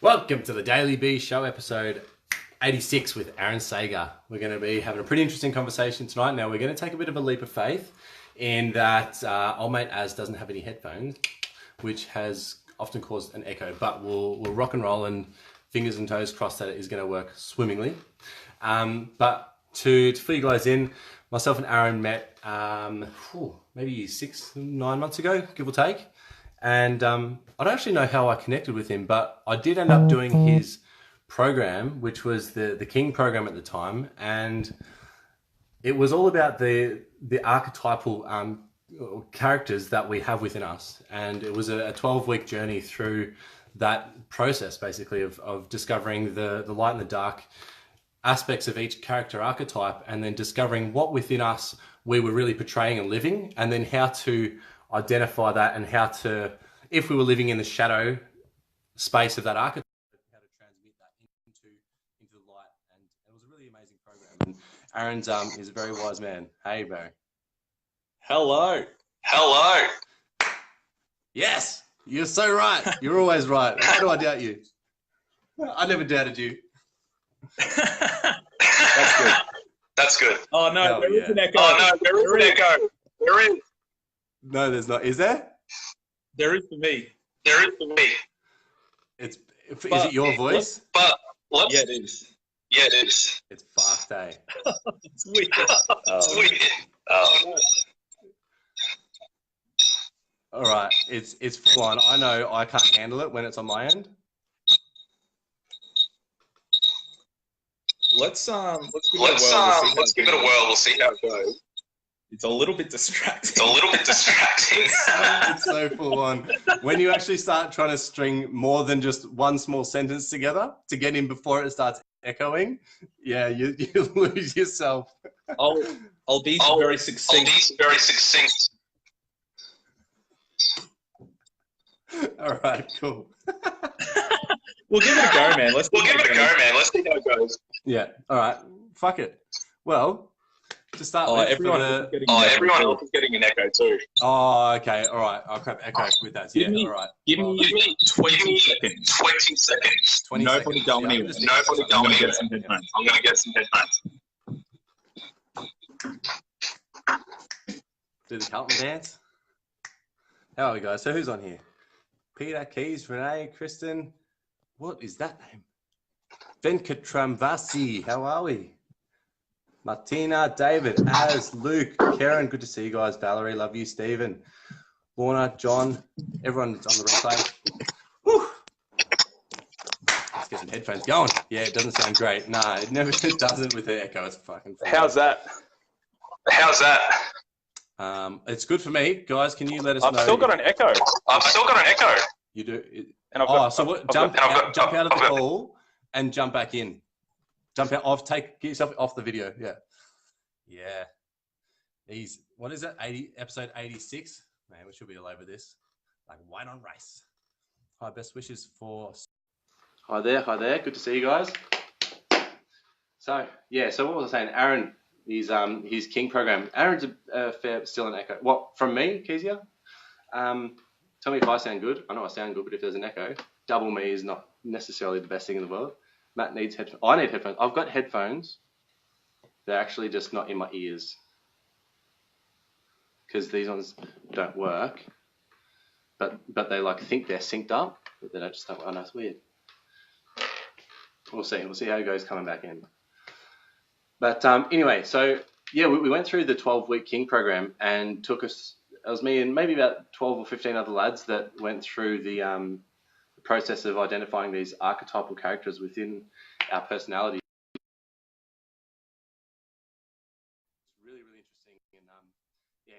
Welcome to the Daily Bee Show, episode 86 with Aaron Sager. We're going to be having a pretty interesting conversation tonight. Now, we're going to take a bit of a leap of faith in that old mate Az doesn't have any headphones, which has often caused an echo, but we'll rock and roll and fingers and toes crossed that it is going to work swimmingly. But to fill you guys in, myself and Aaron met maybe 6-9 months ago, give or take. And I don't actually know how I connected with him, but I did end up doing his program, which was the King program at the time. And it was all about the archetypal characters that we have within us. And it was a 12-week journey through that process, basically, of discovering the light and the dark aspects of each character archetype, and then discovering what within us we were really portraying and living, and then how to identify that, and how to, if we were living in the shadow space of that archetype, how to transmit that into the light. And it was a really amazing program. And Aaron's is a very wise man. Hey, bro. Hello. Yes, you're so right. You're always right. Why do I doubt you? I never doubted you. That's good. Oh no, Hell there yeah. is an echo. There is. No, there's not. Is there? There is for me. Is it your voice? Yeah, it is. It's fucked, eh? It's weird. All right, it's full on. I know I can't handle it when it's on my end. Let's give it a whirl. We'll see how it goes. It's a little bit distracting. It's so full on. When you actually start trying to string more than just one small sentence together to get in before it starts echoing, yeah, you lose yourself. I'll be very succinct. All right, cool. We'll give it a go, man. Let's see how it goes. Yeah, all right. Fuck it. Well, to start with, everyone else is getting an echo too. Oh, okay. All right. I'll crap echo with that. Yeah, all right. Give me 20 seconds. 20 Nobody seconds. go anywhere. I'm going to get some headphones. Do the Carlton dance. How are we, guys? So who's on here? Peter, Keys, Renee, Kristen. What is that name? Venkatramvasi. How are we? Martina, David, Az, Luke, Karen, good to see you guys. Valerie, love you. Stephen, Lorna, John, everyone that's on the replay. Whew. Let's get some headphones going. Yeah, it doesn't sound great. Nah, it doesn't with the echo. It's fucking funny. How's that? It's good for me. Guys, can you let us know? I've still got an echo. You do? And jump out of the call and jump back in. Jump out get yourself off the video. Yeah. What is it? Episode 86. Man, we should be all over this. Like white on rice. Hi, best wishes for. Hi there. Good to see you guys. So what was I saying? Aaron, his King program. Aaron's still an echo. What, from me, Kezia? Tell me if I sound good. I know I sound good, but if there's an echo, double me is not necessarily the best thing in the world. Matt needs headphones. I need headphones. I've got headphones. They're actually just not in my ears because these ones don't work. But they like think they're synced up, but they don't just don't. Oh no, it's weird. We'll see. We'll see how it goes coming back in. But anyway, so yeah, we went through the 12-week King program and took us. It was me and maybe about 12 or 15 other lads that went through the process of identifying these archetypal characters within our personality. It's really, really interesting. And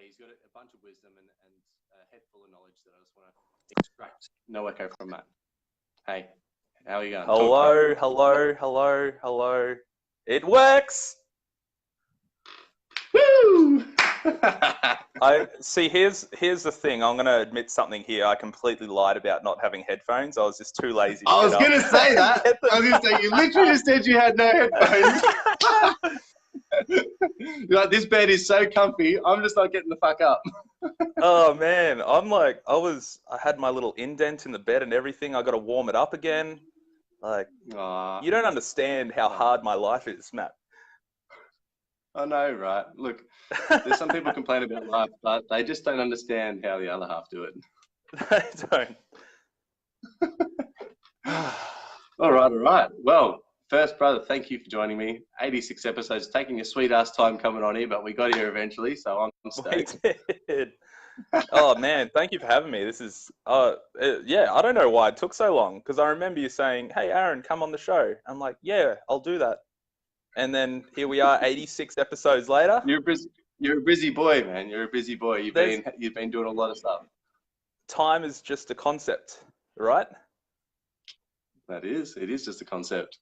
he's got a bunch of wisdom and a head full of knowledge that I just want to extract. No echo from Matt. Hey, how are you going? Hello. It works. Woo! I see. Here's the thing. I'm going to admit something here. I completely lied about not having headphones. I was just too lazy. I was going to say that. I was going to say you literally just said you had no headphones. You're like, this bed is so comfy. I'm just not getting the fuck up. Oh man, I had my little indent in the bed and everything. I got to warm it up again. Like, Aw, you don't understand how hard my life is, Matt. I know, right? Look, there's some people complain about life, but they just don't understand how the other half do it. I don't. All right, all right. Well, first, brother, thank you for joining me. 86 episodes, taking a sweet ass time coming on here, but we got here eventually, so I'm We stoked. did. Oh man, thank you for having me. This is, yeah, I don't know why it took so long because I remember you saying, "Hey, Aaron, come on the show." I'm like, "Yeah, I'll do that." And then here we are, 86 episodes later. You're a busy boy, man. You're a busy boy. There's You've been doing a lot of stuff. time is just a concept, right? It is just a concept.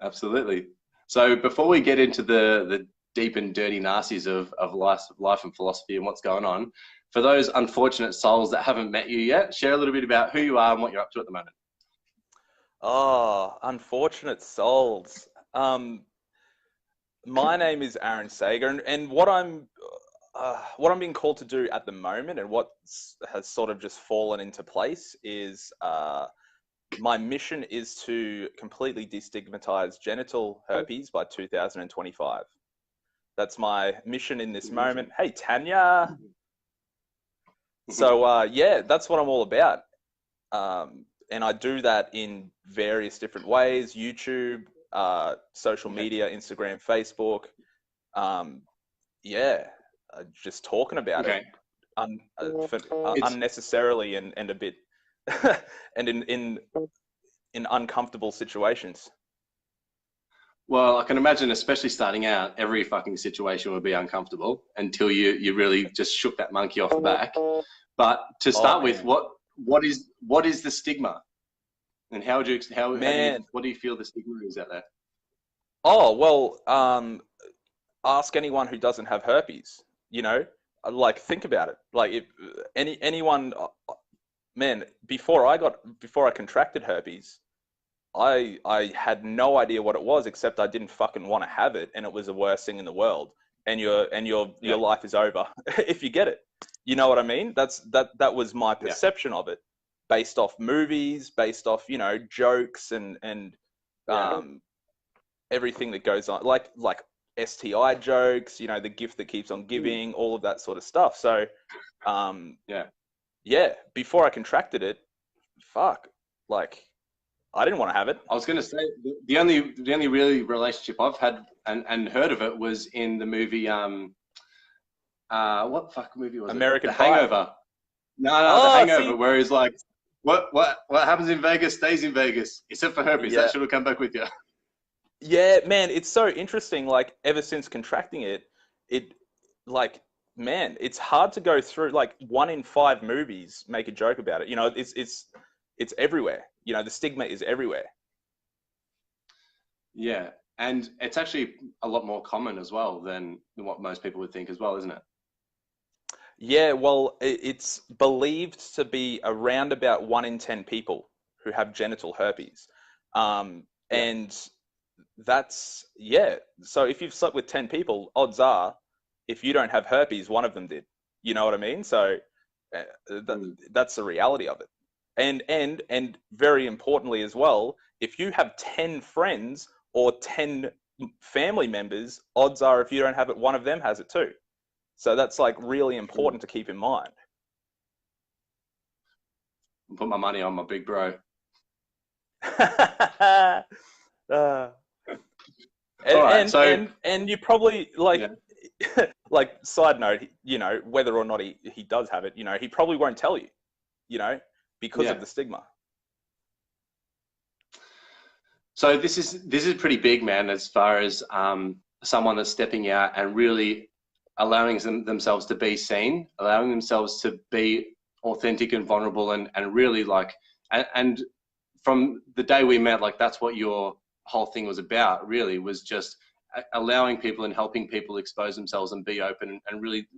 Absolutely. So before we get into the deep and dirty nasties of life and philosophy and what's going on, for those unfortunate souls that haven't met you yet, share a little bit about who you are and what you're up to at the moment. Oh, unfortunate souls. My name is Aaron Sager, and what I'm being called to do at the moment, and what has sort of just fallen into place, is my mission is to completely destigmatize genital herpes by 2025. That's my mission in this moment. Hey, Tanya. So yeah, that's what I'm all about. And I do that in various different ways: YouTube, social media, Instagram, Facebook. Yeah, just talking about it unnecessarily and a bit and in uncomfortable situations. Well, I can imagine, especially starting out, every fucking situation would be uncomfortable until you really just shook that monkey off the back. But to start with, what is the stigma, and what do you feel the stigma is out there? Oh well, ask anyone who doesn't have herpes. You know, like think about it. Like if anyone, man, before I contracted herpes, I had no idea what it was, except I didn't fucking want to have it, and it was the worst thing in the world. And your life is over if you get it. You know what I mean? That was my perception of it, based off movies, based off jokes and everything that goes on, like STI jokes, the gift that keeps on giving, all of that sort of stuff. So, before I contracted it, like I didn't want to have it. I was going to say the only really relationship I've had and heard of it was in the movie what fuck movie was American it? The Pie. Hangover. No, The Hangover, where he's like, what happens in Vegas stays in Vegas, except for herpes. That should have come back with you. Yeah, man, it's so interesting. Like ever since contracting it, man, it's hard to go through. Like 1 in 5 movies make a joke about it. It's everywhere. The stigma is everywhere. Yeah, and it's actually a lot more common as well than what most people would think as well, isn't it? Yeah, well, it's believed to be around about 1 in 10 people who have genital herpes. And that's, so if you've slept with 10 people, odds are, if you don't have herpes, one of them did. You know what I mean? So that's the reality of it. And very importantly as well, if you have 10 friends or 10 family members, odds are if you don't have it, one of them has it too. So that's like really important to keep in mind. Put my money on my big bro. And you probably like side note, whether or not he does have it, he probably won't tell you, because of the stigma. So this is pretty big, man, as far as someone that's stepping out and really allowing themselves to be seen, allowing themselves to be authentic and vulnerable, and really and from the day we met, like that's what your whole thing was about, really, was just allowing people and helping people expose themselves and be open and really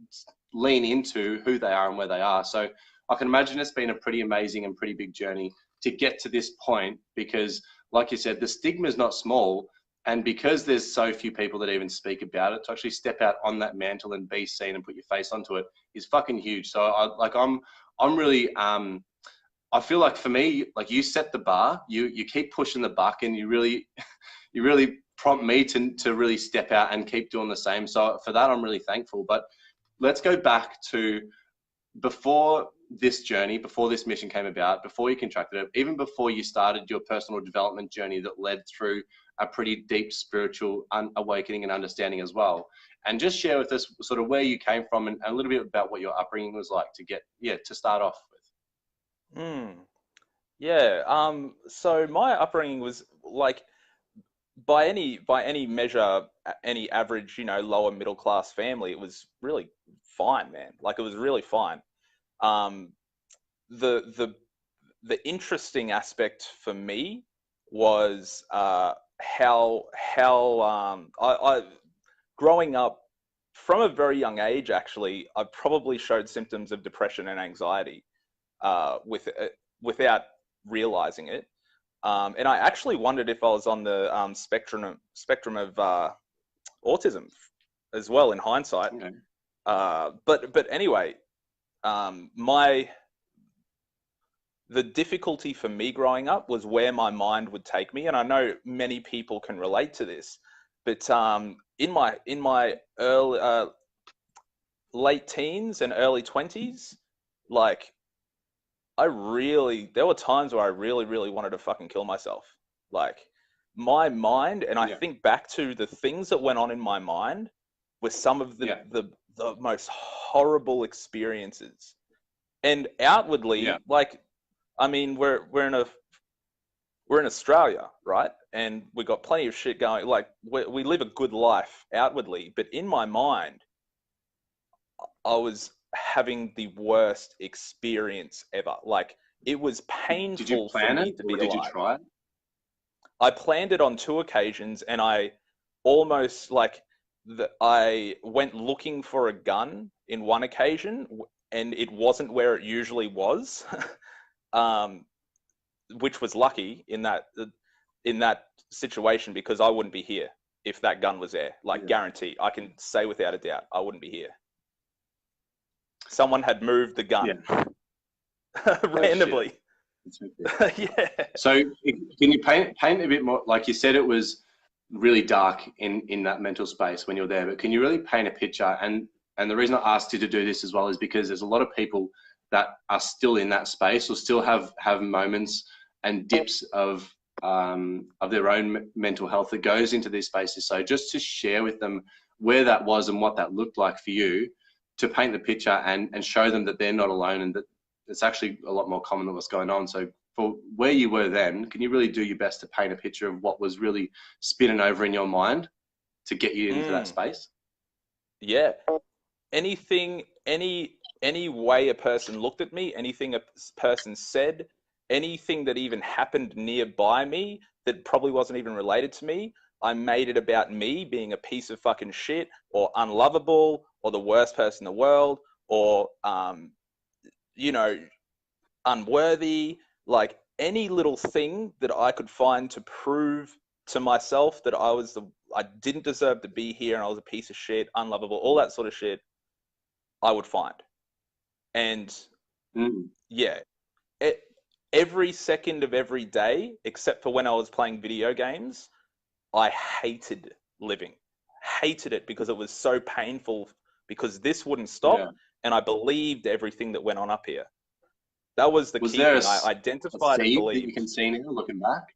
lean into who they are and where they are. So I can imagine it's been a pretty amazing and pretty big journey to get to this point, because like you said, the stigma is not small. And because there's so few people that even speak about it, to actually step out on that mantle and be seen and put your face onto it is fucking huge. So I'm really I feel like for me, like you set the bar, you keep pushing the buck, and you really you really prompt me to really step out and keep doing the same. So for that, I'm really thankful. But let's go back to before this journey, before this mission came about, before you contracted it, even before you started your personal development journey that led through a pretty deep spiritual awakening and understanding as well. And just share with us sort of where you came from and a little bit about what your upbringing was like to start off with. Yeah. So my upbringing was like, by any measure, any average, lower middle class family, it was really fine, man. Like, it was really fine. Um, the the interesting aspect for me was how I growing up from a very young age. Actually, I probably showed symptoms of depression and anxiety without realizing it. And I actually wondered if I was on the spectrum of autism as well, in hindsight. Okay. But anyway, the difficulty for me growing up was where my mind would take me, and I know many people can relate to this. But in my early late teens and early 20s, like, there were times where I really, really wanted to fucking kill myself. Like, my mind, and I think back to the things that went on in my mind, were some of the most horrible experiences. And outwardly, like, I mean, we're in Australia, right? And we got plenty of shit going. Like, we live a good life outwardly, but in my mind, I was having the worst experience ever. Like, it was painful. Did you plan for me it, to be or did alive. you try it? I planned it on 2 occasions, and I almost I went looking for a gun in one occasion, and it wasn't where it usually was, which was lucky in that situation, because I wouldn't be here if that gun was there. Like, guarantee, I can say without a doubt, I wouldn't be here. Someone had moved the gun randomly. Yeah. So can you paint a bit more? Like you said, it was really dark in that mental space when you're there, but can you really paint a picture? And the reason I asked you to do this as well is because there's a lot of people that are still in that space, or still have moments and dips of their own mental health that goes into these spaces. So just to share with them where that was and what that looked like for you, to paint the picture and show them that they're not alone, and that it's actually a lot more common than what's going on. So for where you were then, can you really do your best to paint a picture of what was really spinning over in your mind to get you into that space? Yeah. Anything, any way a person looked at me, anything a person said, anything that even happened nearby me that probably wasn't even related to me, I made it about me being a piece of fucking shit, or unlovable, or the worst person in the world, or unworthy. Like, any little thing that I could find to prove to myself that I didn't deserve to be here, and I was a piece of shit, unlovable, all that sort of shit, I would find. And every second of every day, except for when I was playing video games, I hated living. Hated it, because it was so painful, because this wouldn't stop, and I believed everything that went on up here. That was the key thing. I identified and believed. That you can see now, looking back?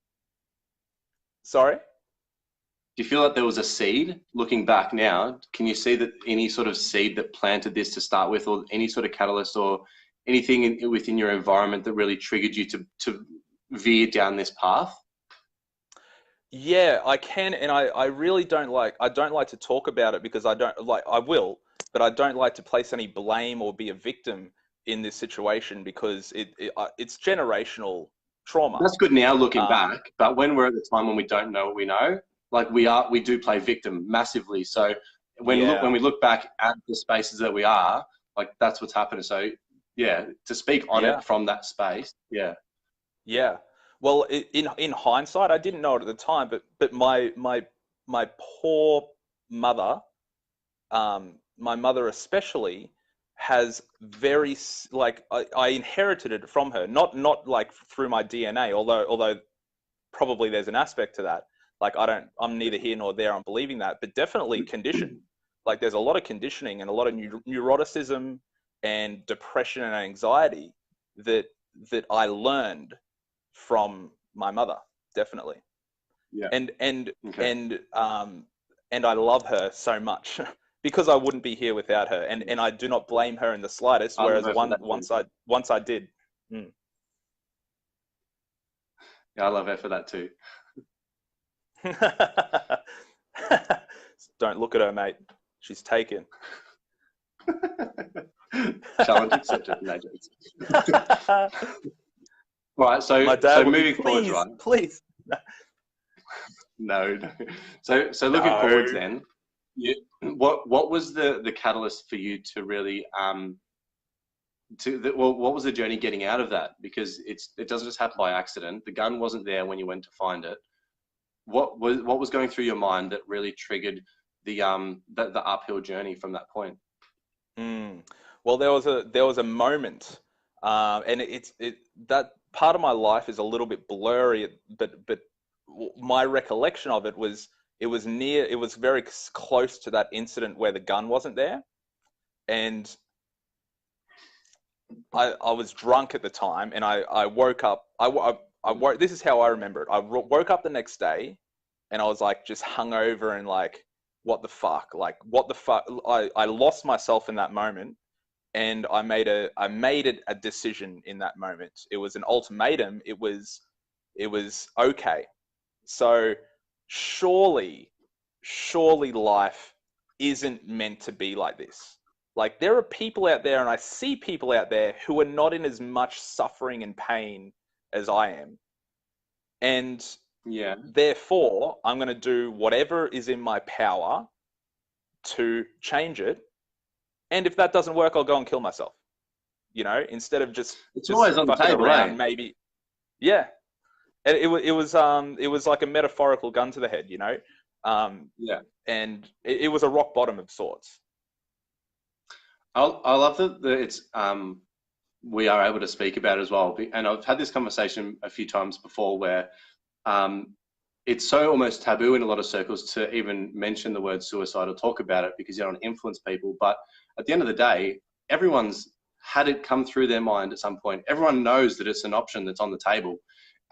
Sorry? Do you feel like there was a seed looking back now? Can you see that any sort of seed that planted this to start with, or any sort of catalyst, or anything within your environment that really triggered you to veer down this path? Yeah, I can, and I really don't like to talk about it, because I will, but I don't like to place any blame or be a victim in this situation, because it's generational trauma. That's good now looking back, but when we're at the time when we don't know what we know, like we do play victim massively. So when we look back at the spaces that we are, like, that's what's happening. So yeah, to speak on it from that space, yeah. Well, in hindsight, I didn't know it at the time, but my poor mother, my mother especially, has very like I inherited it from her, not like through my DNA, although probably there's an aspect to that. Like I'm neither here nor there on believing that, but definitely conditioned. Like there's a lot of conditioning and a lot of neuroticism and depression and anxiety that I learned from my mother, definitely. Yeah. And Okay. and I love her so much because I wouldn't be here without her, and I do not blame her in the slightest. I love Whereas her for that too. once I did. Mm. Yeah, I love her for that too. Don't look at her, mate. She's taken. Challenge accepted. No jokes. Right. My So dad would be, moving forwards, please, right? please. No. So looking No. forwards, then, what was the catalyst for you to really what was the journey getting out of that? Because it doesn't just happen by accident. The gun wasn't there when you went to find it. What was going through your mind that really triggered the uphill journey from that point? Well, there was a moment, and that part of my life is a little bit blurry, but my recollection of it was it was very close to that incident where the gun wasn't there, and I was drunk at the time, and I woke up. I woke. This is how I remember it. I woke up the next day, and I was like just hungover and like, what the fuck? Like, what the fuck? I lost myself in that moment, and I made a decision in that moment. It was an ultimatum. It was okay. So surely life isn't meant to be like this. Like there are people out there, and I see people out there who are not in as much suffering and pain as I am. And Yeah. therefore, I'm going to do whatever is in my power to change it. And if that doesn't work, I'll go and kill myself. You know, instead of It's just always on the fucking table, around, eh? maybe. Yeah. And it was like a metaphorical gun to the head, you know? Yeah. And it was a rock bottom of sorts. I love that it's we are able to speak about it as well. And I've had this conversation a few times before where um, it's so almost taboo in a lot of circles to even mention the word suicide or talk about it because you don't influence people. But at the end of the day, everyone's had it come through their mind at some point. Everyone knows that it's an option that's on the table.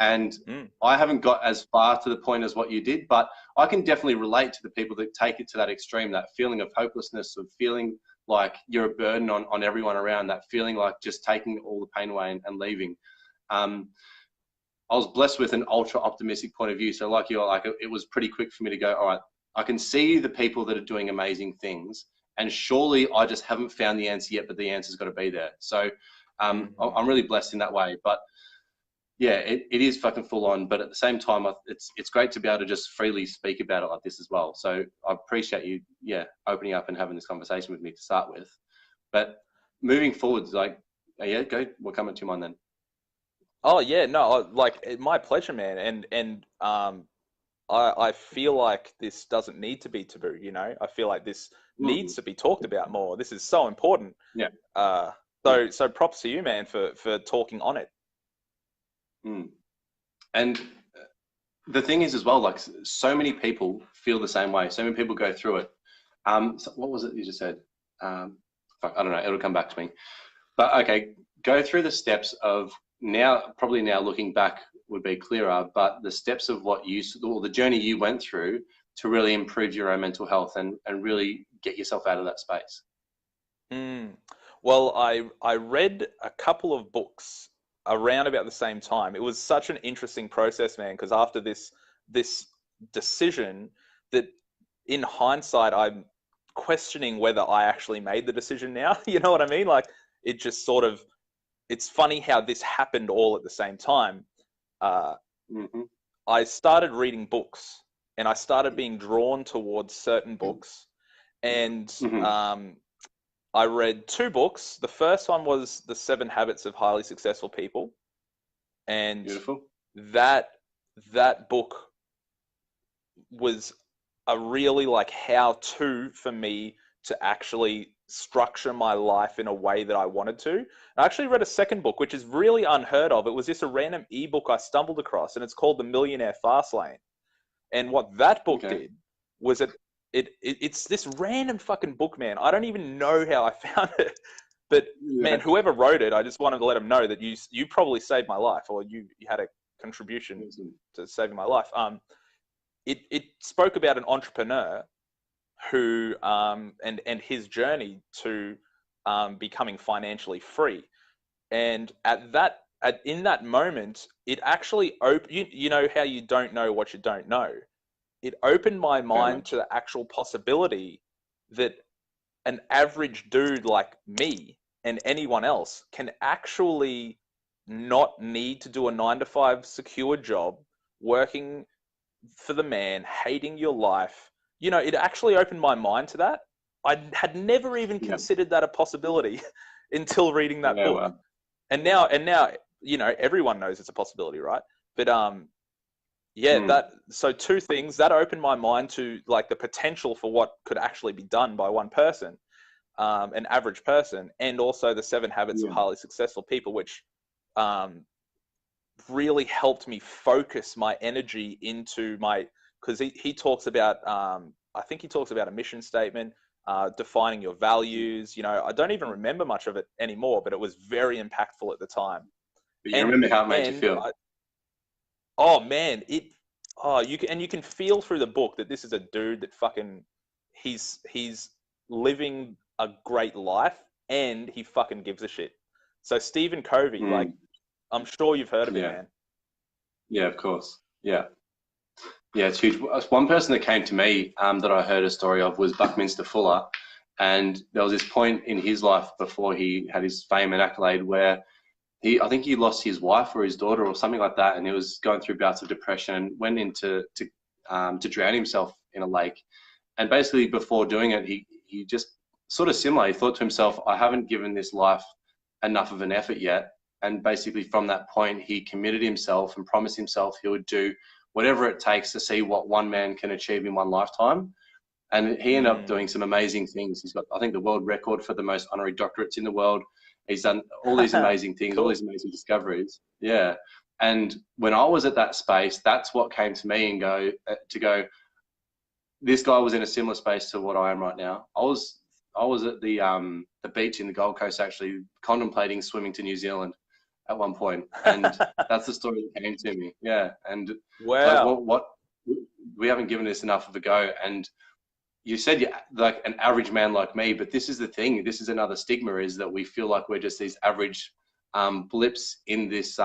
And I haven't got as far to the point as what you did, but I can definitely relate to the people that take it to that extreme, that feeling of hopelessness, of feeling like you're a burden on everyone around, that feeling like just taking all the pain away and leaving. I was blessed with an ultra optimistic point of view. So like you're like, it was pretty quick for me to go, all right, I can see the people that are doing amazing things, and surely I just haven't found the answer yet, but the answer's got to be there. So I'm really blessed in that way. But yeah, it is fucking full on. But at the same time, it's great to be able to just freely speak about it like this as well. So I appreciate you, opening up and having this conversation with me to start with. But moving forwards, like, go. We'll come into your mind then. Oh yeah, no, like my pleasure, man. And I feel like this doesn't need to be taboo, you know? I feel like this needs to be talked about more. This is so important. Yeah. So props to you, man, for talking on it. And the thing is as well, like so many people feel the same way. So many people go through it. So what was it you just said? I don't know. It'll come back to me. But okay, go through the steps of probably now looking back would be clearer, but the steps of or the journey you went through to really improve your own mental health and really get yourself out of that space. Well, I read a couple of books around about the same time. It was such an interesting process, man, because after this decision that in hindsight, I'm questioning whether I actually made the decision now. You know what I mean? Like it just sort of, it's funny how this happened all at the same time. I started reading books and I started being drawn towards certain books. And I read two books. The first one was The 7 Habits of Highly Successful People. And Beautiful. That book was a really like how-to for me to actually structure my life in a way that I wanted to. I actually read a second book, which is really unheard of. It was just a random ebook I stumbled across, and it's called The Millionaire Fastlane. And what that book did was it's this random fucking book, man. I don't even know how I found it. But man, whoever wrote it, I just wanted to let them know that you probably saved my life, or you had a contribution to saving my life. It spoke about an entrepreneur who and his journey to becoming financially free. And in that moment, it actually you know how you don't know what you don't know. It opened my mind to the actual possibility that an average dude like me and anyone else can actually not need to do a 9-to-5 secure job, working for the man, hating your life. You know, it actually opened my mind to that. I had never even considered that a possibility until reading that book. Wow. And now, you know, everyone knows it's a possibility, right? But so two things that opened my mind to like the potential for what could actually be done by one person, an average person, and also the 7 Habits of Highly Successful People, which really helped me focus my energy into because he talks about, I think he talks about a mission statement, defining your values. You know, I don't even remember much of it anymore, but it was very impactful at the time. But you remember how it made you feel? You can feel through the book that this is a dude that fucking, he's living a great life and he fucking gives a shit. So Stephen Covey, like, I'm sure you've heard of him, man. Yeah, of course. Yeah. Yeah, it's huge. One person that came to me that I heard a story of was Buckminster Fuller. And there was this point in his life before he had his fame and accolade where I think he lost his wife or his daughter or something like that. And he was going through bouts of depression and went into to drown himself in a lake. And basically before doing it, he just sort of similar. He thought to himself, I haven't given this life enough of an effort yet. And basically from that point, he committed himself and promised himself he would do whatever it takes to see what one man can achieve in one lifetime. And he ended up doing some amazing things. He's got, I think, the world record for the most honorary doctorates in the world. He's done all these amazing things, all these amazing discoveries. Yeah. And when I was at that space, that's what came to me and go, this guy was in a similar space to what I am right now. I was at the beach in the Gold Coast, actually contemplating swimming to New Zealand at one point, and that's the story that came to me. Yeah. And wow, like, what we haven't given this enough of a go. And you said you're like an average man like me, but this is the thing. This is another stigma, is that we feel like we're just these average blips in this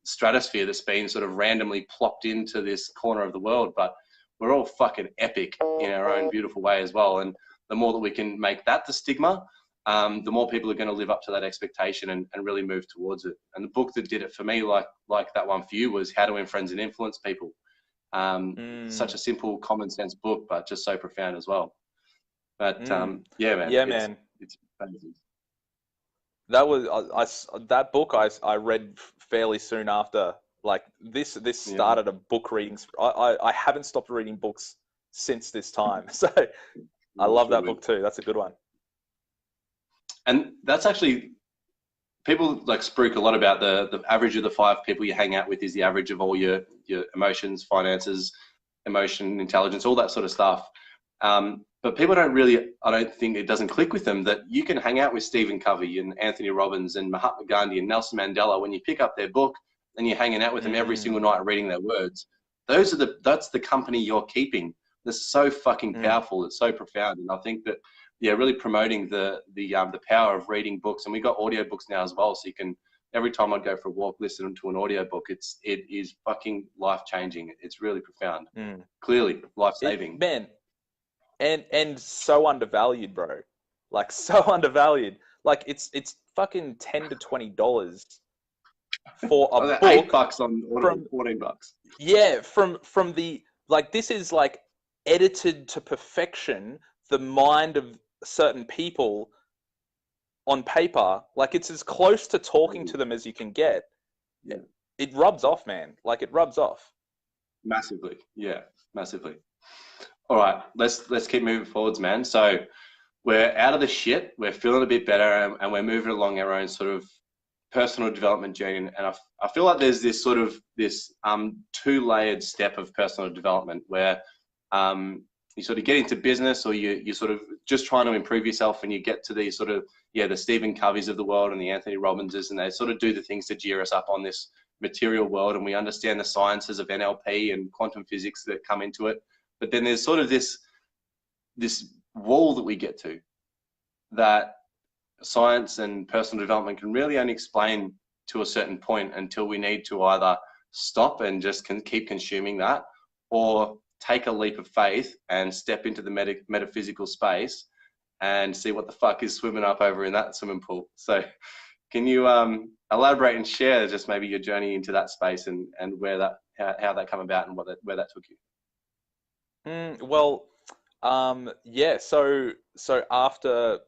stratosphere that's been sort of randomly plopped into this corner of the world. But we're all fucking epic in our own beautiful way as well. And the more that we can make that the stigma, the more people are going to live up to that expectation and really move towards it. And the book that did it for me, like that one for you, was How to Win Friends and Influence People. Such a simple, common sense book, but just so profound as well. But yeah, man. Yeah, man. It's amazing. That was that book I read fairly soon after. Like this started a book reading. I haven't stopped reading books since this time. So I love that book too. That's a good one. And that's actually, people like spruik a lot about the average of the 5 people you hang out with is the average of all your emotions, finances, emotion, intelligence, all that sort of stuff. But people don't really, I don't think it doesn't click with them that you can hang out with Stephen Covey and Anthony Robbins and Mahatma Gandhi and Nelson Mandela. When you pick up their book and you're hanging out with them every single night reading their words, that's the company you're keeping. That's so fucking powerful. It's so profound. And I think that, yeah, really promoting the power of reading books. And we got audiobooks now as well. So you can, every time I'd go for a walk, listen to an audiobook. It is fucking life-changing. It's really profound. Clearly life-saving. Man, and so undervalued, bro. Like so undervalued. Like it's fucking $10 to $20 for a book. $8 on Audible, $14. Yeah, from the, like, this is like edited to perfection, the mind of certain people on paper. Like, it's as close to talking to them as you can get. Yeah. It rubs off, man. Like, it rubs off. Massively. Yeah, massively. All right, let's keep moving forwards, man. So we're out of the shit, we're feeling a bit better, and we're moving along our own sort of personal development journey. And I feel like there's this sort of this two-layered step of personal development where you sort of get into business, or you're sort of just trying to improve yourself, and you get to these sort of, the Stephen Coveys of the world and the Anthony Robbinses, and they sort of do the things to gear us up on this material world, and we understand the sciences of NLP and quantum physics that come into it. But then there's sort of this wall that we get to, that science and personal development can really only explain to a certain point, until we need to either stop and just keep consuming that, or take a leap of faith and step into the metaphysical space and see what the fuck is swimming up over in that swimming pool. So can you elaborate and share just maybe your journey into that space, and where that, how that come about, and where that took you? Well, yeah. So after,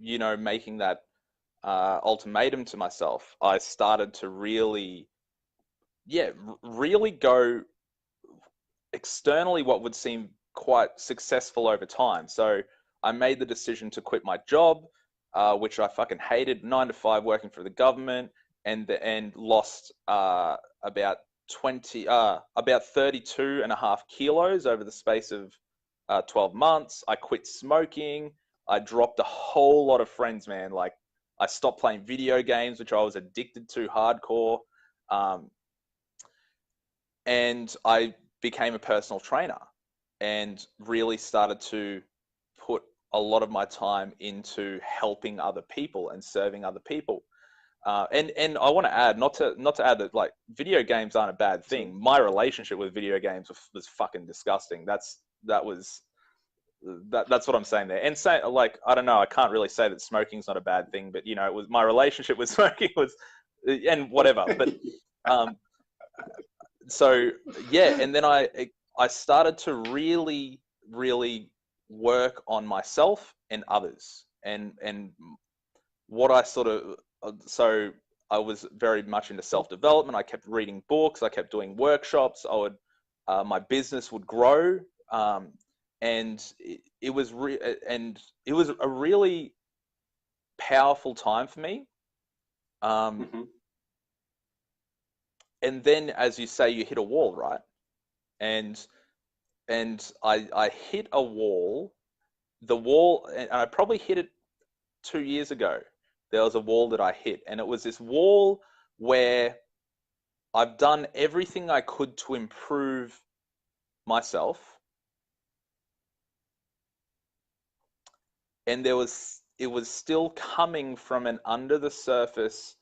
making that ultimatum to myself, I started to really go externally what would seem quite successful over time. So I made the decision to quit my job, which I fucking hated, 9 to 5 working for the government, and lost about 32.5 kilos over the space of 12 months. I quit smoking. I dropped a whole lot of friends, man. Like, I stopped playing video games, which I was addicted to hardcore. And I became a personal trainer, and really started to put a lot of my time into helping other people and serving other people. And I want to add, not to add that, like, video games aren't a bad thing. My relationship with video games was fucking disgusting. That's what I'm saying there. And say, like, I don't know, I can't really say that smoking's not a bad thing, but it was, my relationship with smoking was, and whatever. But so yeah, and then I started to really work on myself and others, and what I sort of, so I was very much into self-development. I kept reading books, I kept doing workshops. My business would grow, and it was a really powerful time for me. And then, as you say, you hit a wall, right? And I hit a wall. The wall, and I probably hit it 2 years ago. There was a wall that I hit, and it was this wall where I've done everything I could to improve myself, and it was still coming from an under the surface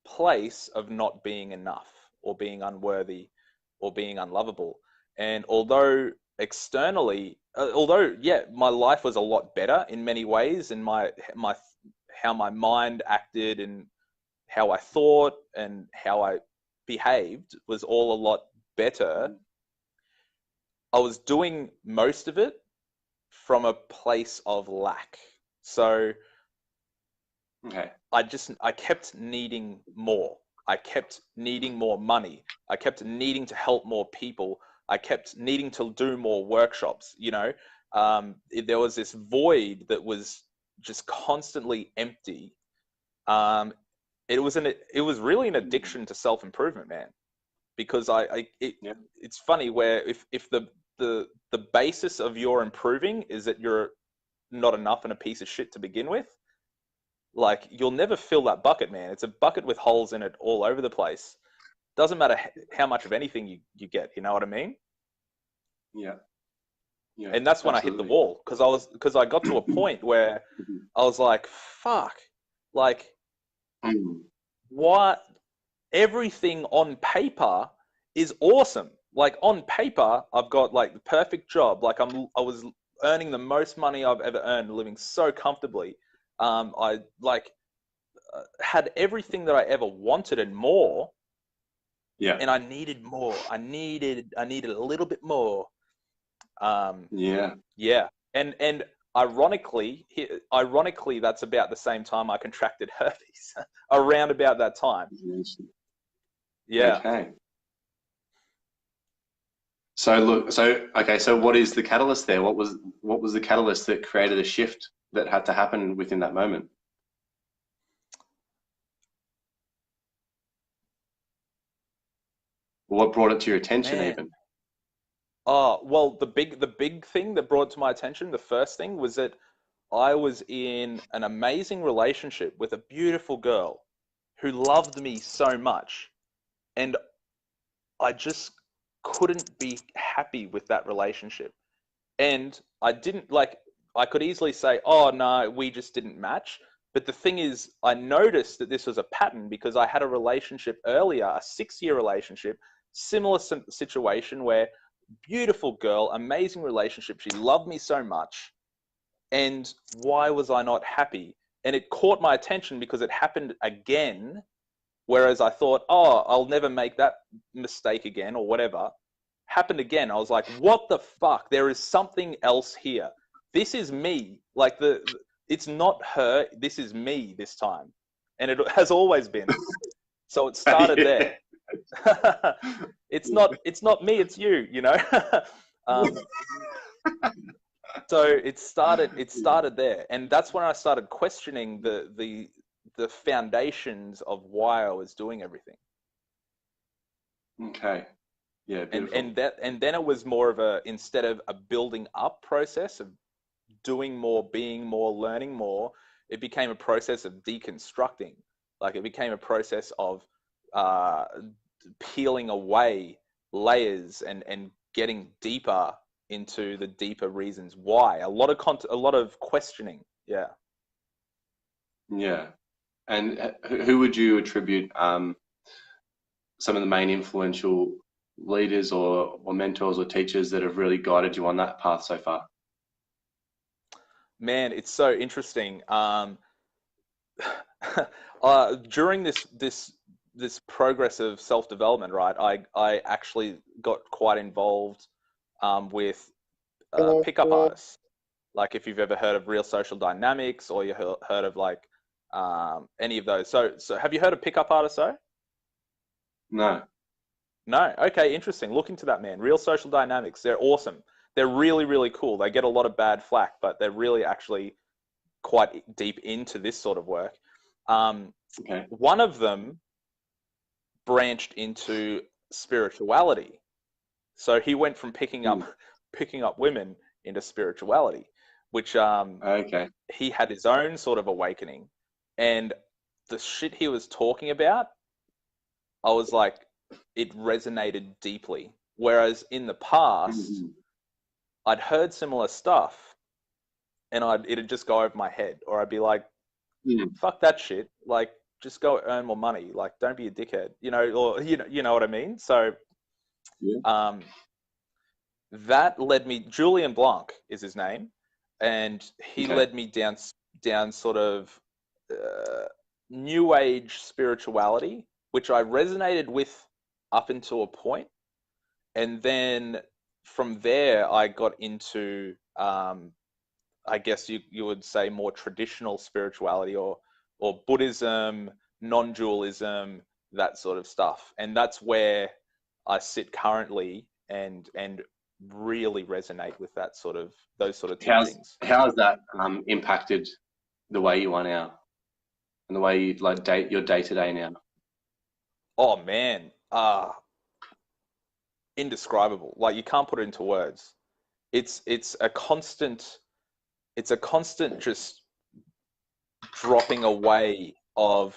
place of not being enough, or being unworthy, or being unlovable. And although externally, my life was a lot better in many ways, and how my mind acted, and how I thought, and how I behaved was all a lot better, I was doing most of it from a place of lack. So I kept needing more. I kept needing more money. I kept needing to help more people. I kept needing to do more workshops. There was this void that was just constantly empty. It was really an addiction to self-improvement, man. Because it's funny where if the basis of your improving is that you're not enough and a piece of shit to begin with, like, you'll never fill that bucket, man. It's a bucket with holes in it all over the place. Doesn't matter how much of anything you get. You know what I mean? Yeah. And that's when I hit the wall, because I got to a point where I was like, fuck, like, what? Everything on paper is awesome. Like, on paper, I've got, like, the perfect job. Like, I was earning the most money I've ever earned, living so comfortably. I had everything that I ever wanted and more. Yeah. And I needed more. I needed a little bit more. Yeah. And ironically, that's about the same time I contracted herpes. Around about that time. Yeah. Okay. So what is the catalyst there? What was the catalyst that created a shift that had to happen within that moment? What brought it to your attention Man. even? Oh, well, the big thing that brought it to my attention, the first thing was that I was in an amazing relationship with a beautiful girl who loved me so much, and I just couldn't be happy with that relationship. And I didn't like, I could easily say, oh no, we just didn't match. But the thing is, I noticed that this was a pattern because I had a relationship earlier, a 6-year relationship, similar situation where beautiful girl, amazing relationship. She loved me so much. And why was I not happy? And it caught my attention because it happened again. Whereas I thought, oh, I'll never make that mistake again or whatever. Happened again. I was like, what the fuck? There is something else here. This is me. Like it's not her. This is me this time. And it has always been. So it started there. It's not me, it's you, you know? um, so it started there. And that's when I started questioning the foundations of why I was doing everything. Okay. Yeah, and beautiful. and then it was more of a, instead of a building up process of doing more, being more, learning more, it became a process of deconstructing. Like it became a process of uh, peeling away layers and getting deeper into the deeper reasons why. A lot of questioning. Yeah. Yeah. And who would you attribute some of the main influential leaders or mentors or teachers that have really guided you on that path so far? Man, it's so interesting. During this progress of self development, right? I actually got quite involved with pickup artists. Like if you've ever heard of Real Social Dynamics, or you heard of like any of those. So have you heard of pickup artists though? No. No. Okay, interesting. Look into that, man. Real Social Dynamics. They're awesome. They're really, really cool. They get a lot of bad flack, but they're really actually quite deep into this sort of work. Okay. One of them branched into spirituality. So he went from picking up women into spirituality, which Okay. he had his own sort of awakening. And the shit he was talking about, I was like, it resonated deeply. Whereas in the past, Mhm. I'd heard similar stuff and it'd just go over my head, or I'd be like, Mm. fuck that shit. Like, just go earn more money. Like, don't be a dickhead, you know, or you know what I mean? So, Yeah. um, that led me. Julian Blanc is his name, and he Okay. led me down sort of uh, new age spirituality, which I resonated with up until a point, and then from there I got into I guess you would say more traditional spirituality, or Buddhism, non-dualism, that sort of stuff. And that's where I sit currently, and really resonate with those sort of teachings. How's that impacted the way you are now and the way you like date your day to day now? Oh man, indescribable. Like you can't put it into words. It's a constant, just dropping away of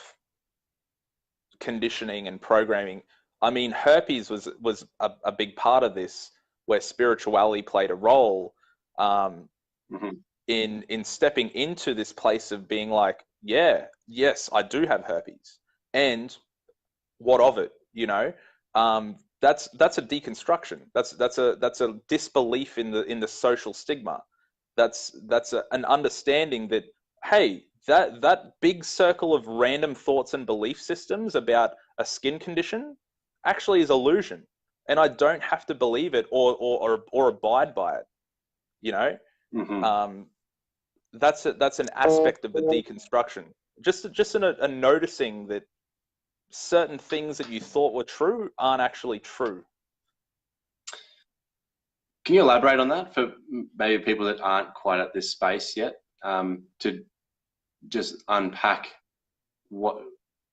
conditioning and programming. I mean, herpes was a big part of this, where spirituality played a role um, Hmm. in stepping into this place of being like, yeah, yes, I do have herpes, and what of it? You know, that's a deconstruction. That's a disbelief in the social stigma. That's an understanding that, hey, that big circle of random thoughts and belief systems about a skin condition actually is illusion, and I don't have to believe it or abide by it. You know, Hmm. um, that's an aspect of the deconstruction. Just a noticing that certain things that you thought were true aren't actually true. Can you elaborate on that for maybe people that aren't quite at this space yet, to just unpack what,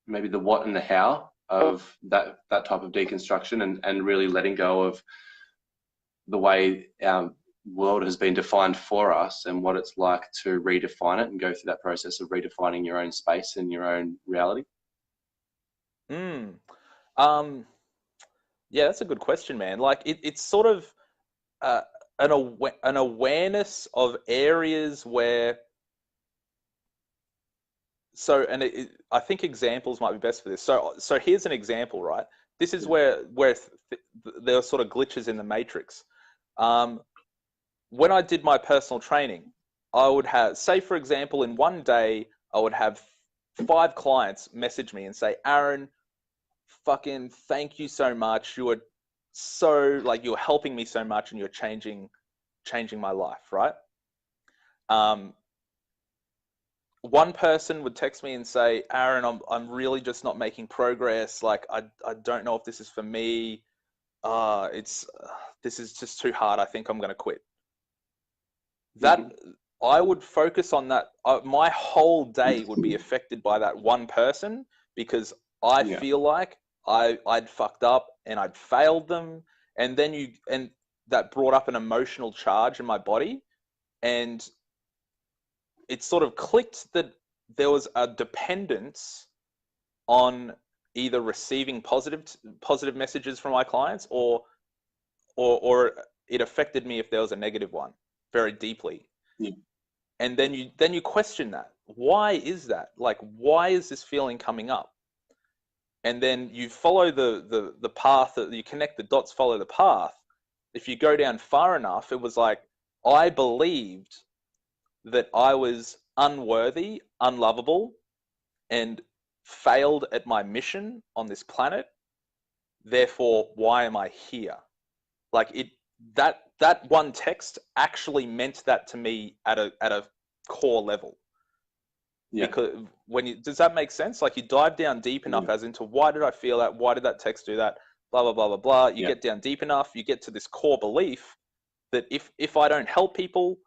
maybe the what and the how of that type of deconstruction, and really letting go of the way our world has been defined for us, and what it's like to redefine it and go through that process of redefining your own space and your own reality? Yeah, that's a good question, man. Like it's sort of an awareness of areas where. So, and I think examples might be best for this. So here's an example, right? This is where there are sort of glitches in the matrix. When I did my personal training, I would have, say for example, in one day, I would have 5 clients message me and say, Aaron, fucking thank you so much. You are so, like, you're helping me so much, and you're changing my life, right? One person would text me and say, Aaron, I'm really just not making progress. Like, I don't know if this is for me. This is just too hard. I think I'm going to quit. That I would focus on that. My whole day would be affected by that one person, because I feel like I'd fucked up and I'd failed them. And then that brought up an emotional charge in my body, and it sort of clicked that there was a dependence on either receiving positive messages from my clients, or it affected me if there was a negative one very deeply. Yeah. And then you question that. Why is that? Like, why is this feeling coming up? And then you follow the path, that you connect the dots, follow the path. If you go down far enough, it was like, I believed that I was unworthy, unlovable, and failed at my mission on this planet. Therefore, why am I here? Like, that one text actually meant that to me at a core level. Yeah. Because does that make sense? Like, you dive down deep enough as into, why did I feel that? Why did that text do that? Blah, blah, blah, blah, blah. You get down deep enough, you get to this core belief that if I don't help people,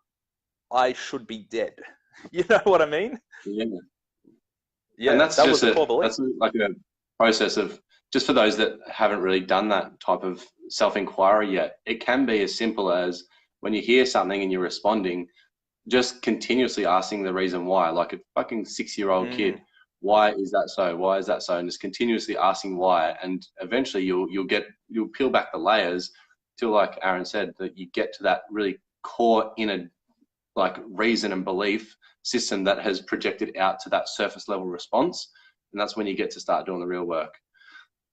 I should be dead. You know what I mean? Yeah. Yeah, and that's that just was a core belief. That's like a process of, just for those that haven't really done that type of self-inquiry yet, it can be as simple as, when you hear something and you're responding, just continuously asking the reason why, like a fucking 6-year-old kid. Why is that so? Why is that so? And just continuously asking why, and eventually you'll peel back the layers till, like Aaron said, that you get to that really core inner, like, reason and belief system that has projected out to that surface level response, and that's when you get to start doing the real work.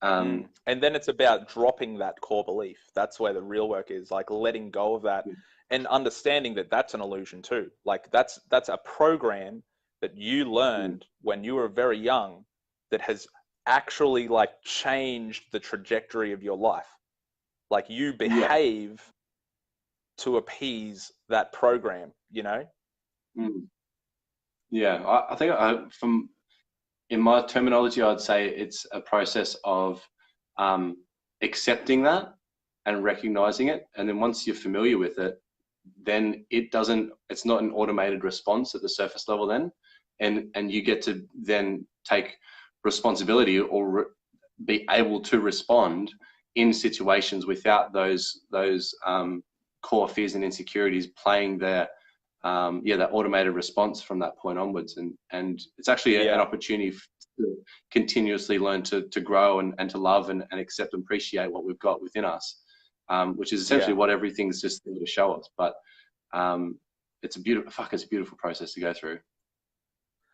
And then it's about dropping that core belief. That's where the real work is, like letting go of that, and understanding that that's an illusion too. Like, that's a program that you learned when you were very young, that has actually, like, changed the trajectory of your life. Like, you behave to appease that program, you know? Yeah, I think in my terminology, I'd say it's a process of accepting that and recognizing it. And then once you're familiar with it, then it's not an automated response at the surface level then. And you get to then take responsibility, or be able to respond in situations without those core fears and insecurities playing that automated response from that point onwards. And it's actually an opportunity to continuously learn to grow and to love and accept and appreciate what we've got within us, which is essentially what everything's just there to show us. But it's a beautiful process to go through.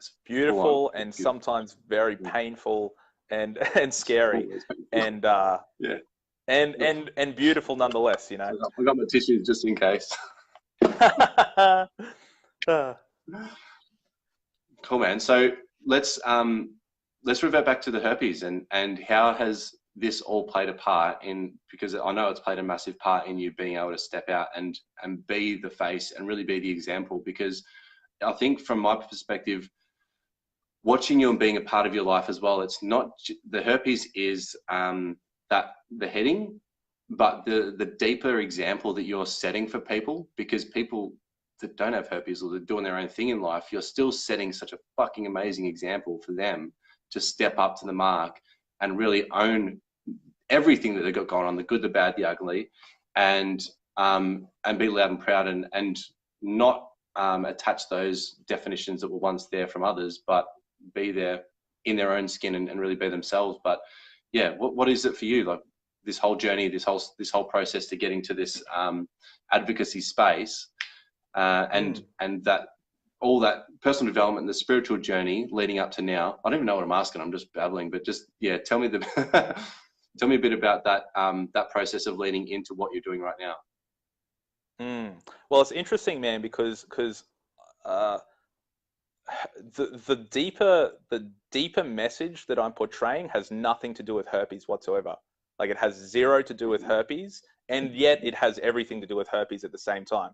It's beautiful and beautiful. Sometimes very painful and scary, and and beautiful nonetheless, you know. I got my tissues just in case. Cool, man. So let's revert back to the herpes, and how has this all played a part in, because I know it's played a massive part in you being able to step out and be the face and really be the example. Because I think, from my perspective, watching you and being a part of your life as well, it's not the herpes is that the heading, but the deeper example that you're setting for people, because people that don't have herpes or they're doing their own thing in life, you're still setting such a fucking amazing example for them to step up to the mark and really own everything that they've got going on, the good, the bad, the ugly, and be loud and proud, and not attach those definitions that were once there from others, but be there in their own skin and really be themselves. But yeah, what is it for you? Like this whole journey, this whole process to getting to this advocacy space, and that all that personal development, the spiritual journey leading up to now. I don't even know what I'm asking. I'm just babbling, but just tell me tell me a bit about that that process of leading into what you're doing right now. Well, it's interesting, man, because the deeper message that I'm portraying has nothing to do with herpes whatsoever. Like, it has zero to do with herpes, and yet it has everything to do with herpes at the same time.